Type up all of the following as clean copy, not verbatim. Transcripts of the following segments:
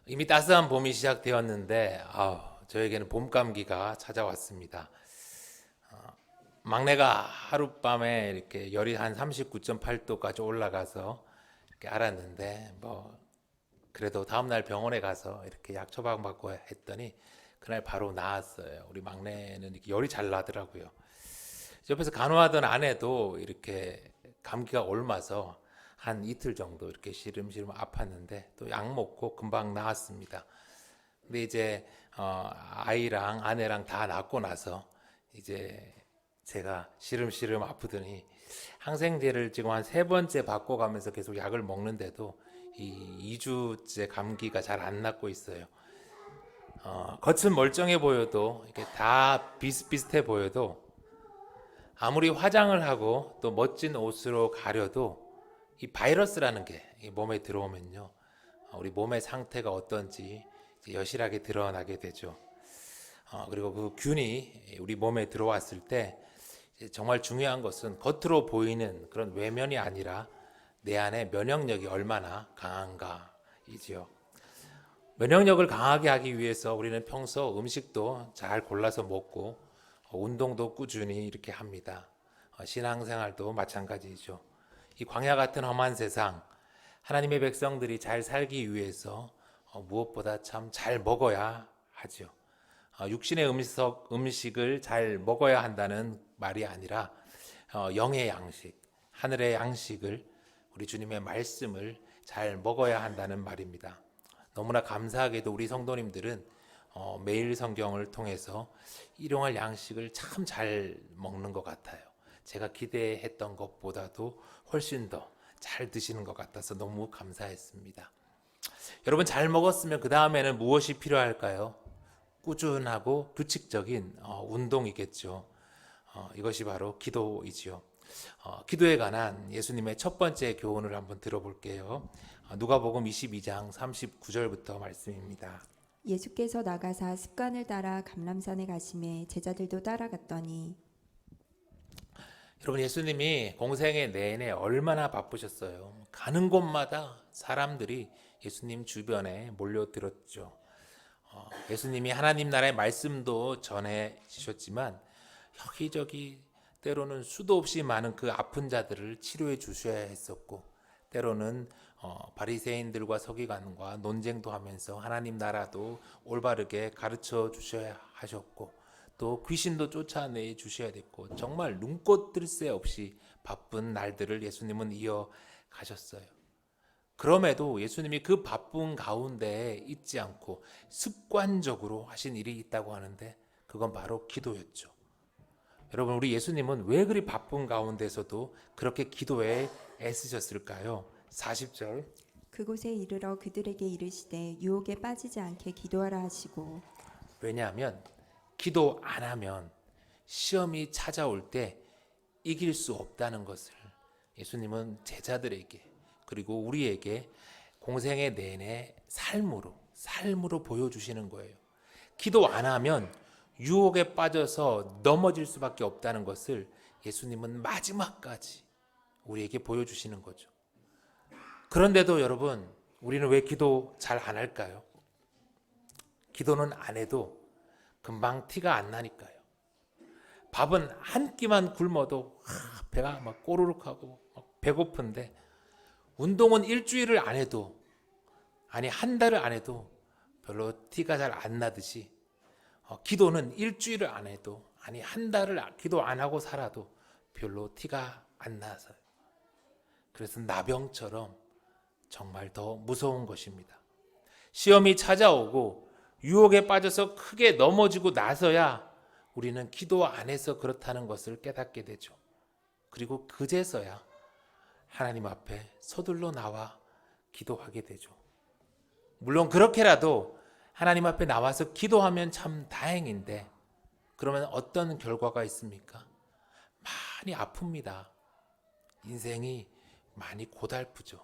이미 따스한 봄이 시작되었는데 저에게는 봄 감기가 찾아왔습니다. 막내가 하룻밤에 이렇게 열이 한 39.8도까지 올라가서 이렇게 알았는데 그래도 다음날 병원에 가서 이렇게 약 처방받고 했더니 그날 바로 나았어요. 우리 막내는 이렇게 열이 잘 나더라고요. 옆에서 간호하던 아내도 이렇게 감기가 옮아서 한 이틀 정도 이렇게 시름시름 아팠는데 또 약 먹고 금방 나았습니다. 근데 이제 아이랑 아내랑 다 낫고 나서 이제 제가 시름시름 아프더니 항생제를 지금 한 세 번째 바꿔가면서 계속 약을 먹는데도 이 2주째 감기가 잘 안 낫고 있어요. 겉은 멀쩡해 보여도 이게 다 비슷비슷해 보여도 아무리 화장을 하고 또 멋진 옷으로 가려도 이 바이러스라는 게 몸에 들어오면요, 우리 몸의 상태가 어떤지 여실하게 드러나게 되죠. 그리고 그 균이 우리 몸에 들어왔을 때 정말 중요한 것은 겉으로 보이는 그런 외면이 아니라 내 안에 면역력이 얼마나 강한가이지요. 면역력을 강하게 하기 위해서 우리는 평소 음식도 잘 골라서 먹고 운동도 꾸준히 이렇게 합니다. 신앙생활도 마찬가지죠. 이 광야 같은 험한 세상, 하나님의 백성들이 잘 살기 위해서 무엇보다 참 잘 먹어야 하죠. 육신의 음식을 잘 먹어야 한다는 말이 아니라 영의 양식, 하늘의 양식을, 우리 주님의 말씀을 잘 먹어야 한다는 말입니다. 너무나 감사하게도 우리 성도님들은 매일 성경을 통해서 일용할 양식을 참 잘 먹는 것 같아요. 제가 기대했던 것보다도 훨씬 더 잘 드시는 것 같아서 너무 감사했습니다. 여러분, 잘 먹었으면 그 다음에는 무엇이 필요할까요? 꾸준하고 규칙적인 운동이겠죠. 이것이 바로 기도이지요. 기도에 관한 예수님의 첫 번째 교훈을 한번 들어볼게요. 누가복음 22장 39절부터 말씀입니다. 예수께서 나가사 습관을 따라 감람산에 가시매 제자들도 따라갔더니. 여러분, 예수님이 공생애 내내 얼마나 바쁘셨어요. 가는 곳마다 사람들이 예수님 주변에 몰려들었죠. 예수님이 하나님 나라의 말씀도 전해 주셨지만 여기저기 때로는 수도 없이 많은 그 아픈 자들을 치료해 주셔야 했었고, 때로는 바리새인들과 서기관과 논쟁도 하면서 하나님 나라도 올바르게 가르쳐 주셔야 하셨고, 또 귀신도 쫓아내 주셔야 됐고, 정말 눈꽃 뜰 새 없이 바쁜 날들을 예수님은 이어 가셨어요. 그럼에도 예수님이 그 바쁜 가운데 있지 않고 습관적으로 하신 일이 있다고 하는데, 그건 바로 기도였죠. 여러분, 우리 예수님은 왜 그리 바쁜 가운데서도 그렇게 기도에 애쓰셨을까요? 40절. 그곳에 이르러 그들에게 이르시되 유혹에 빠지지 않게 기도하라 하시고. 왜냐하면 기도 안 하면 시험이 찾아올 때 이길 수 없다는 것을 예수님은 제자들에게, 그리고 우리에게 공생의 내내 삶으로 보여주시는 거예요. 기도 안 하면 유혹에 빠져서 넘어질 수밖에 없다는 것을 예수님은 마지막까지 우리에게 보여주시는 거죠. 그런데도 여러분, 우리는 왜 기도 잘 안 할까요? 기도는 안 해도 금방 티가 안 나니까요. 밥은 한 끼만 굶어도 배가 막 꼬르륵하고 막 배고픈데, 운동은 일주일을 안 해도, 아니 한 달을 안 해도 별로 티가 잘 안 나듯이 기도는 일주일을 안 해도, 아니 한 달을 기도 안 하고 살아도 별로 티가 안 나서요. 그래서 나병처럼 정말 더 무서운 것입니다. 시험이 찾아오고 유혹에 빠져서 크게 넘어지고 나서야 우리는 기도 안 해서 그렇다는 것을 깨닫게 되죠. 그리고 그제서야 하나님 앞에 서둘러 나와 기도하게 되죠. 물론 그렇게라도 하나님 앞에 나와서 기도하면 참 다행인데, 그러면 어떤 결과가 있습니까? 많이 아픕니다. 인생이 많이 고달프죠.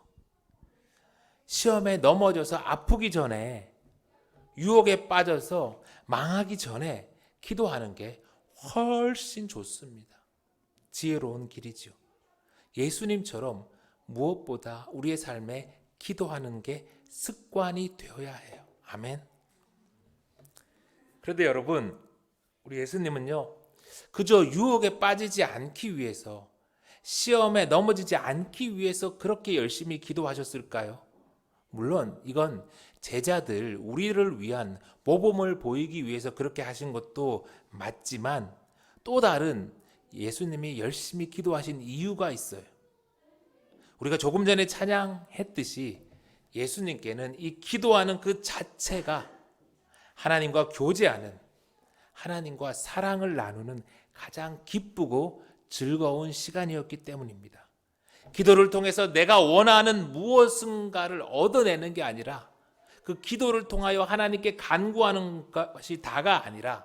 시험에 넘어져서 아프기 전에, 유혹에 빠져서 망하기 전에 기도하는 게 훨씬 좋습니다. 지혜로운 길이죠. 예수님처럼 무엇보다 우리의 삶에 기도하는 게 습관이 되어야 해요. 아멘. 그런데 여러분, 우리 예수님은요, 그저 유혹에 빠지지 않기 위해서, 시험에 넘어지지 않기 위해서 그렇게 열심히 기도하셨을까요? 물론 이건 제자들, 우리를 위한 모범을 보이기 위해서 그렇게 하신 것도 맞지만, 또 다른 예수님이 열심히 기도하신 이유가 있어요. 우리가 조금 전에 찬양했듯이 예수님께는 이 기도하는 그 자체가 하나님과 교제하는, 하나님과 사랑을 나누는 가장 기쁘고 즐거운 시간이었기 때문입니다. 기도를 통해서 내가 원하는 무엇인가를 얻어내는 게 아니라, 그 기도를 통하여 하나님께 간구하는 것이 다가 아니라,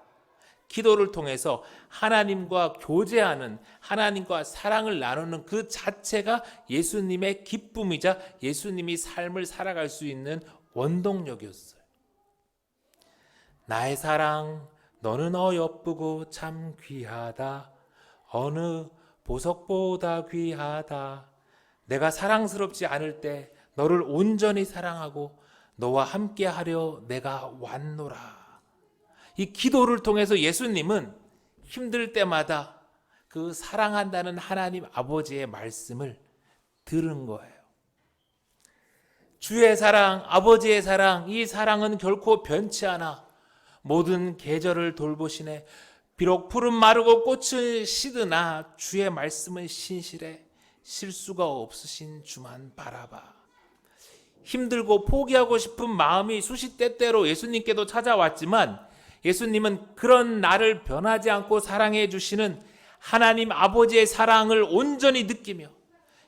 기도를 통해서 하나님과 교제하는, 하나님과 사랑을 나누는 그 자체가 예수님의 기쁨이자 예수님이 삶을 살아갈 수 있는 원동력이었어요. 나의 사랑, 너는 어여쁘고 참 귀하다. 어느 보석보다 귀하다. 내가 사랑스럽지 않을 때 너를 온전히 사랑하고 너와 함께하려 내가 왔노라. 이 기도를 통해서 예수님은 힘들 때마다 그 사랑한다는 하나님 아버지의 말씀을 들은 거예요. 주의 사랑, 아버지의 사랑, 이 사랑은 결코 변치 않아. 모든 계절을 돌보시네. 비록 푸른 마르고 꽃은 시드나 주의 말씀은 신실해. 실수가 없으신 주만 바라봐. 힘들고 포기하고 싶은 마음이 수시 때때로 예수님께도 찾아왔지만, 예수님은 그런 나를 변하지 않고 사랑해 주시는 하나님 아버지의 사랑을 온전히 느끼며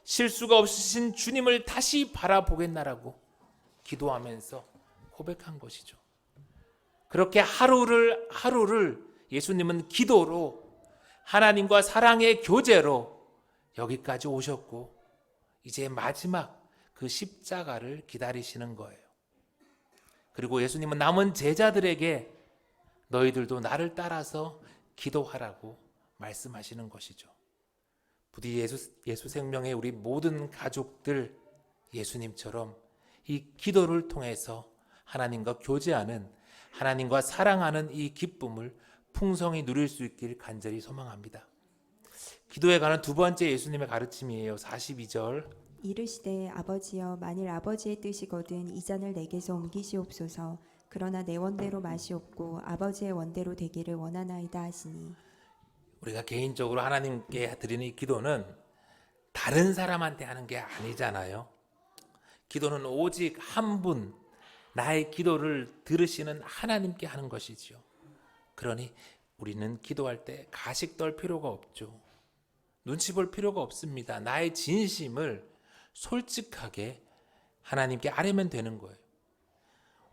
실수가 없으신 주님을 다시 바라보겠나라고 기도하면서 고백한 것이죠. 그렇게 하루를 예수님은 기도로, 하나님과 사랑의 교제로 여기까지 오셨고, 이제 마지막 그 십자가를 기다리시는 거예요. 그리고 예수님은 남은 제자들에게 너희들도 나를 따라서 기도하라고 말씀하시는 것이죠. 부디 예수 생명의 우리 모든 가족들, 예수님처럼 이 기도를 통해서 하나님과 교제하는, 하나님과 사랑하는 이 기쁨을 풍성히 누릴 수 있길 간절히 소망합니다. 기도에 관한 두 번째 예수님의 가르침이에요. 42절. 이르시되 아버지여, 만일 아버지의 뜻이거든 이 잔을 내게서 옮기시옵소서. 그러나 내 원대로 마시옵고 아버지의 원대로 되기를 원하나이다 하시니. 우리가 개인적으로 하나님께 드리는 이 기도는 다른 사람한테 하는 게 아니잖아요. 기도는 오직 한 분, 나의 기도를 들으시는 하나님께 하는 것이지요. 그러니 우리는 기도할 때 가식 떨 필요가 없죠. 눈치 볼 필요가 없습니다. 나의 진심을 솔직하게 하나님께 아뢰면 되는 거예요.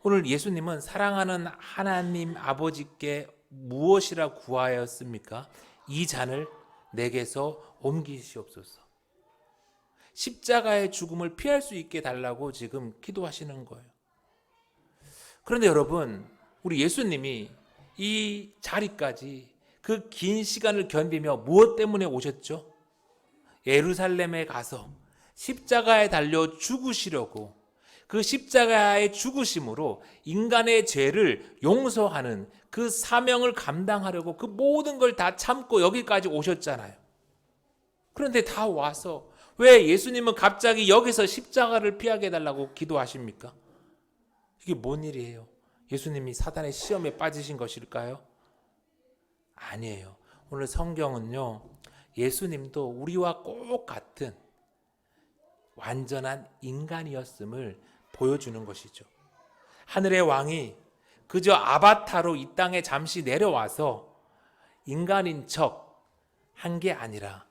오늘 예수님은 사랑하는 하나님 아버지께 무엇이라 구하였습니까? 이 잔을 내게서 옮기시옵소서. 십자가의 죽음을 피할 수 있게 달라고 지금 기도하시는 거예요. 그런데 여러분, 우리 예수님이 이 자리까지 그 긴 시간을 견디며 무엇 때문에 오셨죠? 예루살렘에 가서 십자가에 달려 죽으시려고, 그 십자가의 죽으심으로 인간의 죄를 용서하는 그 사명을 감당하려고 그 모든 걸 다 참고 여기까지 오셨잖아요. 그런데 다 와서 왜 예수님은 갑자기 여기서 십자가를 피하게 해달라고 기도하십니까? 이게 뭔 일이에요? 예수님이 사단의 시험에 빠지신 것일까요? 아니에요. 오늘 성경은요, 예수님도 우리와 꼭 같은 완전한 인간이었음을 보여주는 것이죠. 하늘의 왕이 그저 아바타로 이 땅에 잠시 내려와서 인간인 척 한 게 아니라,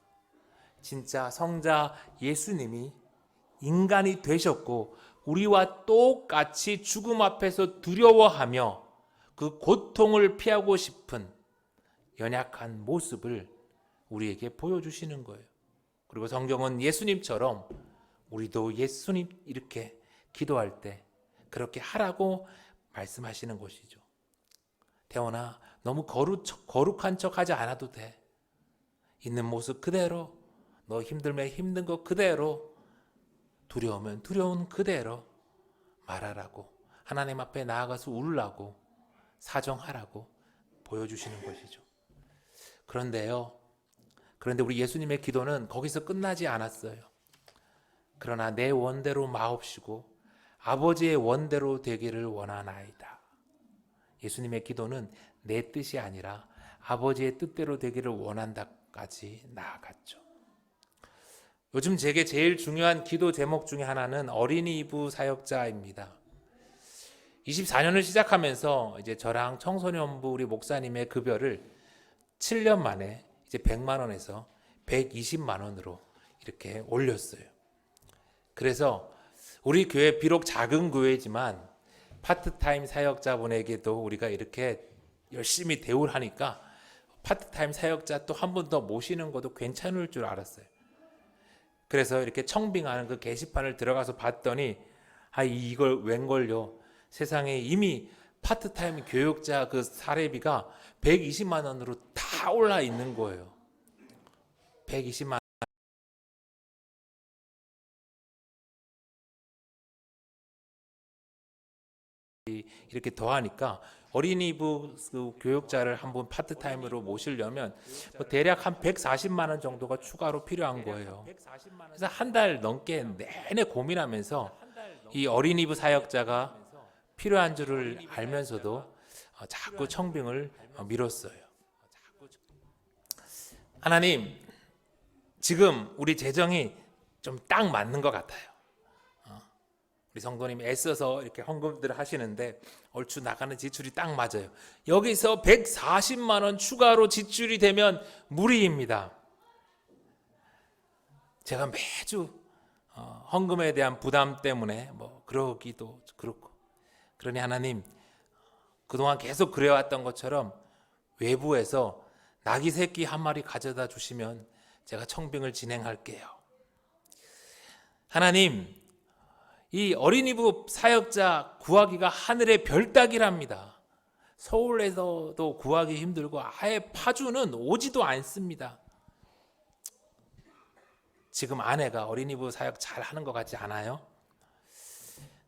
진짜 성자 예수님이 인간이 되셨고 우리와 똑같이 죽음 앞에서 두려워하며 그 고통을 피하고 싶은 연약한 모습을 우리에게 보여주시는 거예요. 그리고 성경은 예수님처럼 우리도 예수님 이렇게 기도할 때 그렇게 하라고 말씀하시는 것이죠. 태원아, 너무 거룩한 척 하지 않아도 돼. 있는 모습 그대로, 너 힘들면 힘든 거 그대로, 두려우면 두려운 그대로 말하라고 하나님 앞에 나아가서 울라고 사정하라고 보여주시는 것이죠. 그런데 우리 예수님의 기도는 거기서 끝나지 않았어요. 그러나 내 원대로 마옵시고 아버지의 원대로 되기를 원하나이다. 예수님의 기도는 내 뜻이 아니라 아버지의 뜻대로 되기를 원한다까지 나아갔죠. 요즘 제게 제일 중요한 기도 제목 중에 하나는 어린이부 사역자입니다. 24년을 시작하면서 이제 저랑 청소년부 우리 목사님의 급여를 7년 만에 이제 100만 원에서 120만 원으로 이렇게 올렸어요. 그래서 우리 교회 비록 작은 교회지만 파트타임 사역자분에게도 우리가 이렇게 열심히 대우를 하니까 파트타임 사역자 또 한 분 더 모시는 것도 괜찮을 줄 알았어요. 그래서 이렇게 청빙하는 그 게시판을 들어가서 봤더니 이걸 웬걸요. 세상에 이미 파트타임 교육자 그 사례비가 120만 원으로 다 올라 있는 거예요. 120만 이렇게 더하니까 어린이부 그 교육자를 한번 파트타임으로 모시려면 대략 한 140만 원 정도가 추가로 필요한 거예요. 그래서 한 달 넘게 내내 고민하면서 이 어린이부 사역자가 필요한 줄을 알면서도 자꾸 청빙을 미뤘어요. 하나님, 지금 우리 재정이 좀 딱 맞는 것 같아요. 우리 성도님이 애써서 이렇게 헌금들을 하시는데 얼추 나가는 지출이 딱 맞아요. 여기서 140만 원 추가로 지출이 되면 무리입니다. 제가 매주 헌금에 대한 부담 때문에 그러기도 그렇고, 그러니 하나님, 그동안 계속 그래왔던 것처럼 외부에서 나귀 새끼 한 마리 가져다 주시면 제가 청빙을 진행할게요. 하나님, 이 어린이부 사역자 구하기가 하늘의 별 따기랍니다. 서울에서도 구하기 힘들고 아예 파주는 오지도 않습니다. 지금 아내가 어린이부 사역 잘 하는 것 같지 않아요?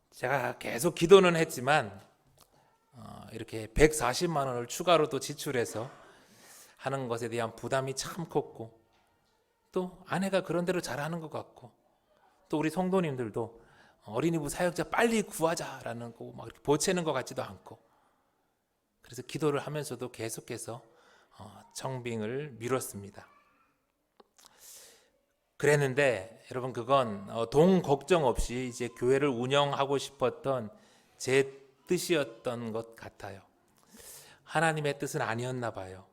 제가 계속 기도는 했지만 이렇게 140만 원을 추가로 또 지출해서 하는 것에 대한 부담이 참 컸고, 또 아내가 그런 대로 잘하는 것 같고, 또 우리 성도님들도 어린이부 사역자 빨리 구하자라는 거 막 이렇게 보채는 것 같지도 않고, 그래서 기도를 하면서도 계속해서 청빙을 미뤘습니다. 그랬는데 여러분, 그건 돈 걱정 없이 이제 교회를 운영하고 싶었던 제 뜻이었던 것 같아요. 하나님의 뜻은 아니었나 봐요.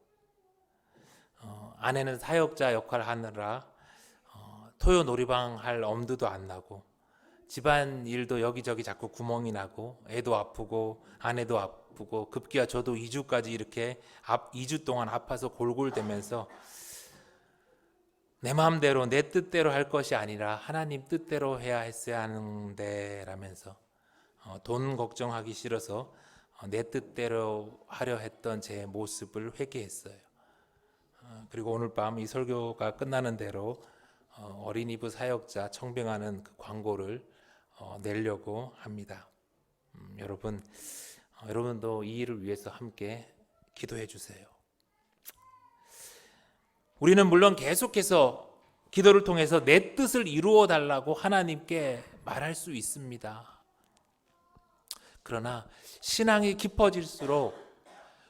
아내는 사역자 역할을 하느라 토요 놀이방 할 엄두도 안 나고, 집안 일도 여기저기 자꾸 구멍이 나고, 애도 아프고 아내도 아프고, 급기야 저도 2주까지 이렇게 2주 동안 아파서 골골대면서 내 마음대로 내 뜻대로 할 것이 아니라 하나님 뜻대로 해야 했어야 하는데 라면서 돈 걱정하기 싫어서 내 뜻대로 하려 했던 제 모습을 회개했어요. 그리고 오늘 밤 이 설교가 끝나는 대로 어린이부 사역자 청빙하는 그 광고를 내려고 합니다. 여러분도 이 일을 위해서 함께 기도해 주세요. 우리는 물론 계속해서 기도를 통해서 내 뜻을 이루어 달라고 하나님께 말할 수 있습니다. 그러나 신앙이 깊어질수록,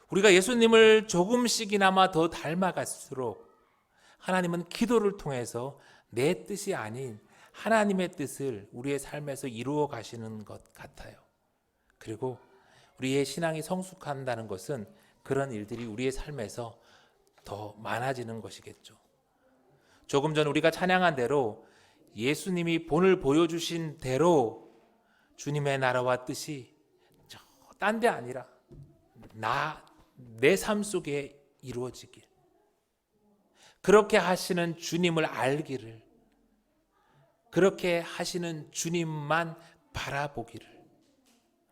우리가 예수님을 조금씩이나마 더 닮아갈수록 하나님은 기도를 통해서 내 뜻이 아닌 하나님의 뜻을 우리의 삶에서 이루어 가시는 것 같아요. 그리고 우리의 신앙이 성숙한다는 것은 그런 일들이 우리의 삶에서 더 많아지는 것이겠죠. 조금 전 우리가 찬양한 대로 예수님이 본을 보여주신 대로 주님의 나라와 뜻이 딴 데 아니라 내 삶 속에 이루어지길, 그렇게 하시는 주님을 알기를, 그렇게 하시는 주님만 바라보기를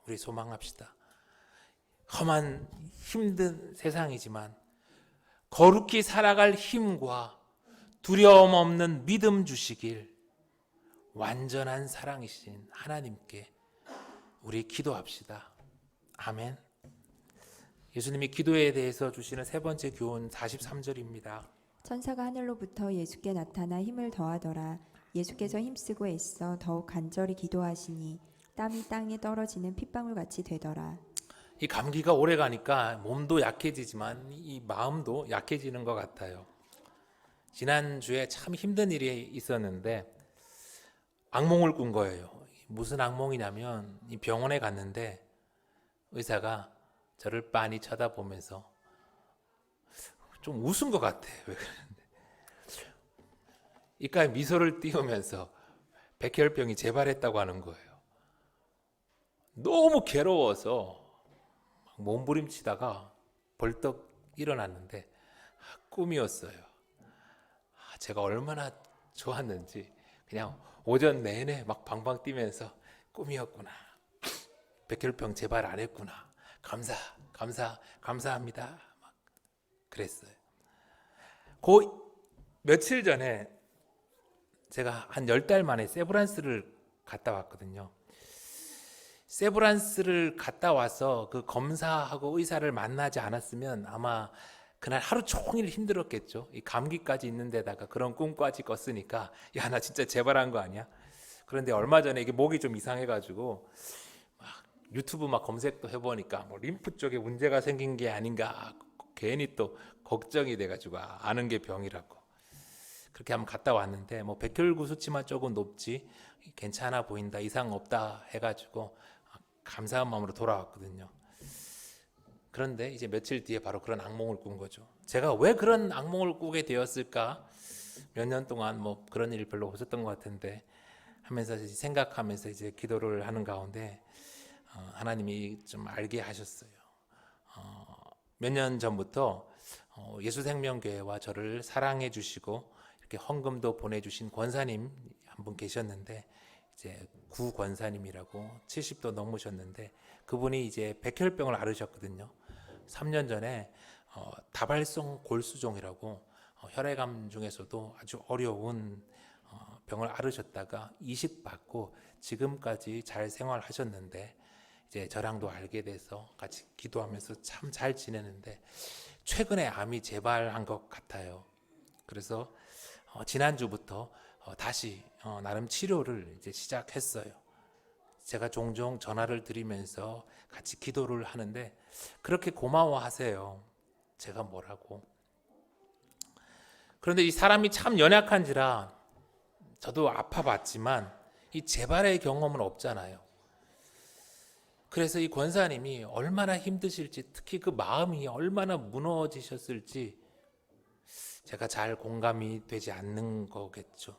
우리 소망합시다. 험한 힘든 세상이지만 거룩히 살아갈 힘과 두려움 없는 믿음 주시길, 완전한 사랑이신 하나님께 우리 기도합시다. 아멘. 예수님이 기도에 대해서 주시는 세 번째 교훈 43절입니다. 천사가 하늘로부터 예수께 나타나 힘을 더하더라. 예수께서 힘쓰고 애써 더욱 간절히 기도하시니 땀이 땅에 떨어지는 핏방울 같이 되더라. 이 감기가 오래 가니까 몸도 약해지지만 이 마음도 약해지는 것 같아요. 지난주에 참 힘든 일이 있었는데 악몽을 꾼 거예요. 무슨 악몽이냐면 이 병원에 갔는데 의사가 저를 빤히 쳐다보면서 좀 웃은 것 같아. 왜 그러는데 이까에 미소를 띄우면서 백혈병이 재발했다고 하는 거예요. 너무 괴로워서 몸부림치다가 벌떡 일어났는데 꿈이었어요. 제가 얼마나 좋았는지 그냥 오전 내내 막 방방 뛰면서 꿈이었구나. 백혈병 재발 안 했구나. 감사합니다. 막 그랬어요. 그 며칠 전에 제가 한 10달 만에 세브란스를 갔다 왔거든요. 세브란스를 갔다 와서 그 검사하고 의사를 만나지 않았으면 아마 그날 하루 종일 힘들었겠죠. 이 감기까지 있는 데다가 그런 꿈까지 꿨으니까 야, 나 진짜 재발한 거 아니야? 그런데 얼마 전에 이게 목이 좀 이상해가지고 막 유튜브 막 검색도 해보니까 뭐 림프 쪽에 문제가 생긴 게 아닌가 괜히 또 걱정이 돼가지고 아는 게 병이라고 그렇게 한번 갔다 왔는데 뭐 백혈구 수치만 조금 높지 괜찮아 보인다 이상 없다 해가지고 감사한 마음으로 돌아왔거든요. 그런데 이제 며칠 뒤에 바로 그런 악몽을 꾼 거죠. 제가 왜 그런 악몽을 꾸게 되었을까? 몇 년 동안 뭐 그런 일이 별로 없었던 것 같은데 하면서 생각하면서 이제 기도를 하는 가운데 하나님이 좀 알게 하셨어요. 몇 년 전부터 예수생명교회와 저를 사랑해 주시고 이렇게 헌금도 보내주신 권사님 한 분 계셨는데 이제 구 권사님이라고 70도 넘으셨는데 그분이 이제 백혈병을 앓으셨거든요. 3년 전에 다발성 골수종이라고 혈액암 중에서도 아주 어려운 병을 앓으셨다가 이식받고 지금까지 잘 생활하셨는데 이제 저랑도 알게 돼서 같이 기도하면서 참 잘 지내는데 최근에 암이 재발한 것 같아요. 그래서 지난주부터 다시 나름 치료를 이제 시작했어요. 제가 종종 전화를 드리면서 같이 기도를 하는데 그렇게 고마워하세요. 제가 뭐라고. 그런데 이 사람이 참 연약한지라 저도 아파봤지만 이 재발의 경험은 없잖아요. 그래서 이 권사님이 얼마나 힘드실지 특히 그 마음이 얼마나 무너지셨을지 제가 잘 공감이 되지 않는 거겠죠.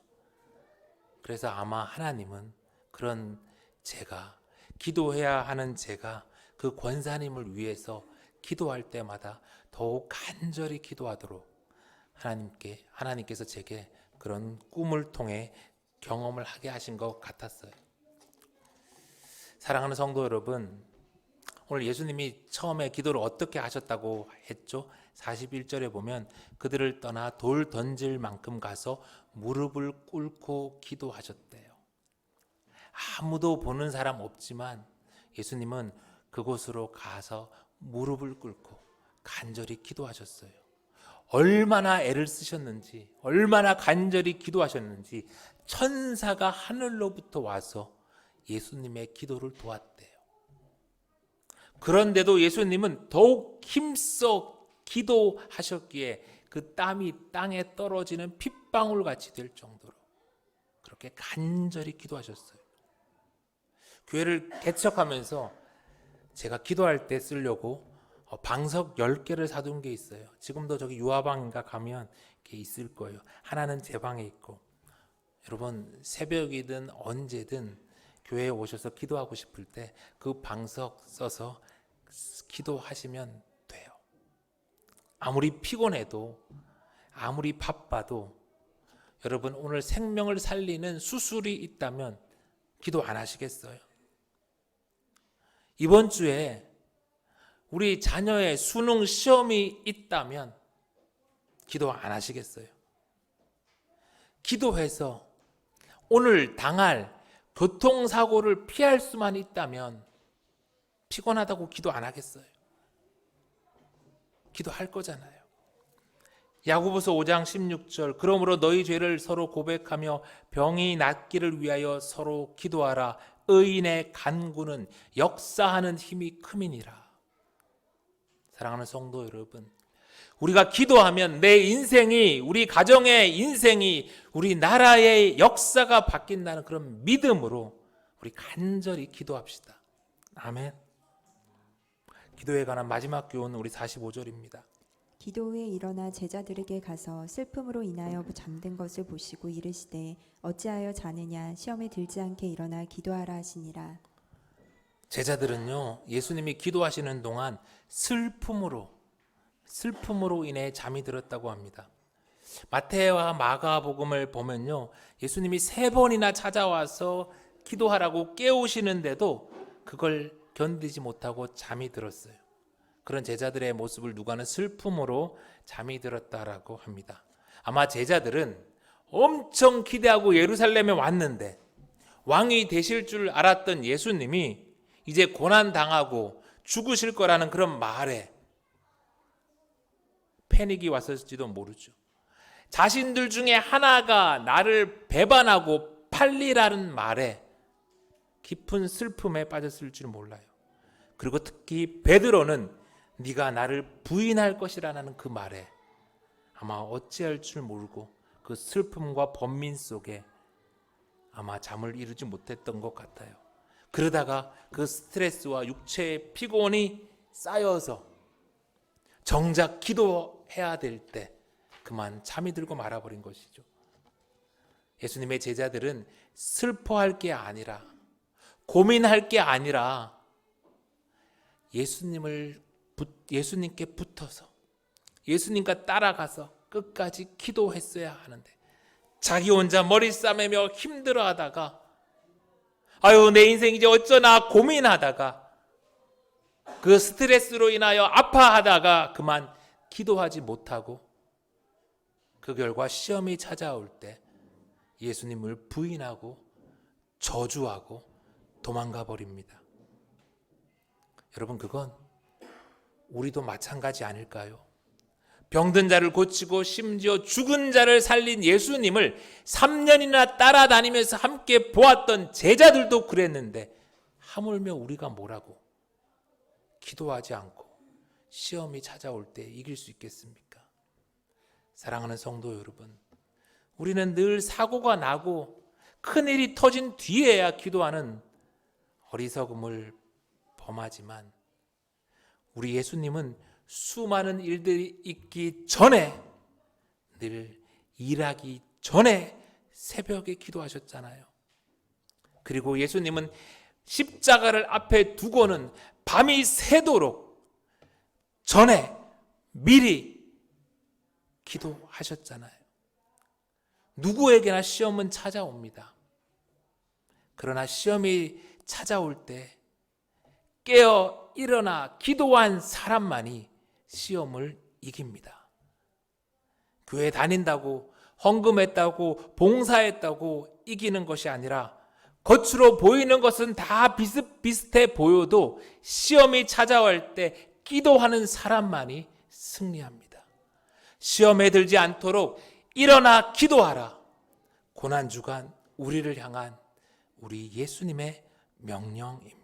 그래서 아마 하나님은 그런 제가 기도해야 하는 제가 그 권사님을 위해서 기도할 때마다 더욱 간절히 기도하도록 하나님께서 제게 그런 꿈을 통해 경험을 하게 하신 것 같았어요. 사랑하는 성도 여러분, 오늘 예수님이 처음에 기도를 어떻게 하셨다고 했죠? 41절에 보면 그들을 떠나 돌 던질 만큼 가서 무릎을 꿇고 기도하셨대요. 아무도 보는 사람 없지만 예수님은 그곳으로 가서 무릎을 꿇고 간절히 기도하셨어요. 얼마나 애를 쓰셨는지, 얼마나 간절히 기도하셨는지 천사가 하늘로부터 와서 예수님의 기도를 도왔대요. 그런데도 예수님은 더욱 힘써 기도하셨기에 그 땀이 땅에 떨어지는 핏방울 같이 될 정도로 그렇게 간절히 기도하셨어요. 교회를 개척하면서 제가 기도할 때 쓰려고 방석 10개를 사둔 게 있어요. 지금도 저기 유아방인가 가면 이렇게 있을 거예요. 하나는 제 방에 있고. 여러분 새벽이든 언제든 교회에 오셔서 기도하고 싶을 때 그 방석 써서 기도하시면 돼요. 아무리 피곤해도 아무리 바빠도 여러분 오늘 생명을 살리는 수술이 있다면 기도 안 하시겠어요? 이번 주에 우리 자녀의 수능 시험이 있다면 기도 안 하시겠어요? 기도해서 오늘 당할 교통사고를 피할 수만 있다면 피곤하다고 기도 안 하겠어요? 기도할 거잖아요. 야고보서 5장 16절 그러므로 너희 죄를 서로 고백하며 병이 낫기를 위하여 서로 기도하라. 의인의 간구는 역사하는 힘이 큼이니라. 사랑하는 성도 여러분, 우리가 기도하면 내 인생이, 우리 가정의 인생이, 우리 나라의 역사가 바뀐다는 그런 믿음으로 우리 간절히 기도합시다. 아멘. 기도에 관한 마지막 교훈은 우리 45절입니다. 기도 후에 일어나 제자들에게 가서 슬픔으로 인하여 잠든 것을 보시고 이르시되 어찌하여 자느냐 시험에 들지 않게 일어나 기도하라 하시니라. 제자들은요, 예수님이 기도하시는 동안 슬픔으로 인해 잠이 들었다고 합니다. 마태와 마가복음을 보면요, 예수님이 3번이나 찾아와서 기도하라고 깨우시는데도 그걸 견디지 못하고 잠이 들었어요. 그런 제자들의 모습을 누가는 슬픔으로 잠이 들었다라고 합니다. 아마 제자들은 엄청 기대하고 예루살렘에 왔는데 왕이 되실 줄 알았던 예수님이 이제 고난당하고 죽으실 거라는 그런 말에 패닉이 왔을지도 모르죠. 자신들 중에 하나가 나를 배반하고 팔리라는 말에 깊은 슬픔에 빠졌을 줄 몰라요. 그리고 특히 베드로는 네가 나를 부인할 것이라는 그 말에 아마 어찌할 줄 모르고 그 슬픔과 번민 속에 아마 잠을 이루지 못했던 것 같아요. 그러다가 그 스트레스와 육체의 피곤이 쌓여서 정작 기도해야 될 때 그만 잠이 들고 말아버린 것이죠. 예수님의 제자들은 슬퍼할 게 아니라, 고민할 게 아니라 예수님께 붙어서 예수님과 따라가서 끝까지 기도했어야 하는데 자기 혼자 머리 싸매며 힘들어하다가 아유 내 인생 이제 어쩌나 고민하다가 그 스트레스로 인하여 아파하다가 그만 기도하지 못하고 그 결과 시험이 찾아올 때 예수님을 부인하고 저주하고 도망가 버립니다. 여러분, 그건 우리도 마찬가지 아닐까요? 병든 자를 고치고 심지어 죽은 자를 살린 예수님을 3년이나 따라다니면서 함께 보았던 제자들도 그랬는데 하물며 우리가 뭐라고 기도하지 않고 시험이 찾아올 때 이길 수 있겠습니까? 사랑하는 성도 여러분, 우리는 늘 사고가 나고 큰일이 터진 뒤에야 기도하는 어리석음을 범하지만 우리 예수님은 수많은 일들이 있기 전에, 늘 일하기 전에 새벽에 기도하셨잖아요. 그리고 예수님은 십자가를 앞에 두고는 밤이 새도록 전에 미리 기도하셨잖아요. 누구에게나 시험은 찾아옵니다. 그러나 시험이 찾아올 때 깨어 일어나 기도한 사람만이 시험을 이깁니다. 교회 다닌다고, 헌금했다고, 봉사했다고 이기는 것이 아니라 겉으로 보이는 것은 다 비슷비슷해 보여도 시험이 찾아올 때 기도하는 사람만이 승리합니다. 시험에 들지 않도록 일어나 기도하라. 고난주간 우리를 향한 우리 예수님의 명령입니다.